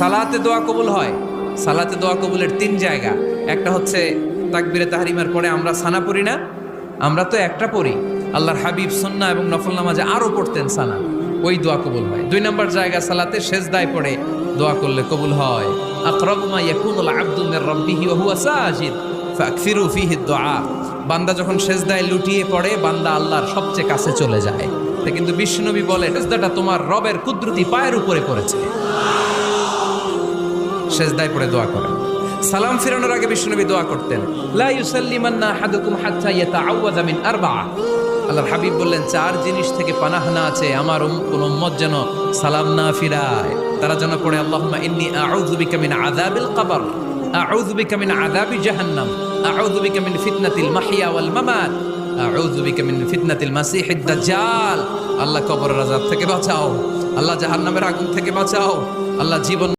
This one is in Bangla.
সালাতে দোয়া কবুল হয়। সালাতে দোয়া কবুলের 3 জায়গা। একটা হচ্ছে তাকবীরে তাহরিমার পরে আমরা সানা পড়ি না, আমরা তো একটা পড়ি। আল্লাহর হাবিব সুন্নাহ এবং নফল নামাজে আরো পড়তেন সানা, ওই দোয়া কবুল হয়। 2 নম্বর জায়গা সালাতে সেজদায় পড়ে দোয়া করলে কবুল হয়। আকরাবু মা ইয়াকুনুল আবদু মির রাব্বিহি ওয়া হুয়া সাজিদ ফাকসিরু ফিহি দুআ। বান্দা যখন সেজদায় লুটিয়ে পড়ে, বান্দা আল্লাহর সবচেয়ে কাছে চলে যায়। তা কিন্তু বিশ্বনবী বলে, সেজদাটা তোমার রবের কুদরতি পায়ের উপরে পড়েছে। সেজদায় পড়ে দোয়া করেন। সালাম ফিরানোর আগে বিশ্বনবী দোয়া করতেন, লা ইউসাল্লিমান্না আহাদুকুম হাত্তা ইয়াতাআওয়াযা মিন আরবা'a। আল্লাহর হাবিব বললেন, 4 জিনিস থেকে পানাহ না আছে আমার কোন উম্মত যেন সালাম না ফিরায়। তারা যেন পড়ে, আল্লাহুম্মা ইন্নী আউযু বিকা মিন আযাবিল কবর, আউযু বিকা মিন আযাবি জাহান্নাম, আউযু বিকা মিন ফিতনাতিল মাহইয়া ওয়াল মামাত, আউযু বিকা মিন ফিতনাতিল মাসিহিদ দাজ্জাল। আল্লাহ কবরের আযাব থেকে বাঁচাও, আল্লাহ জাহান্নামের আগুন থেকে বাঁচাও, আল্লাহ জীবন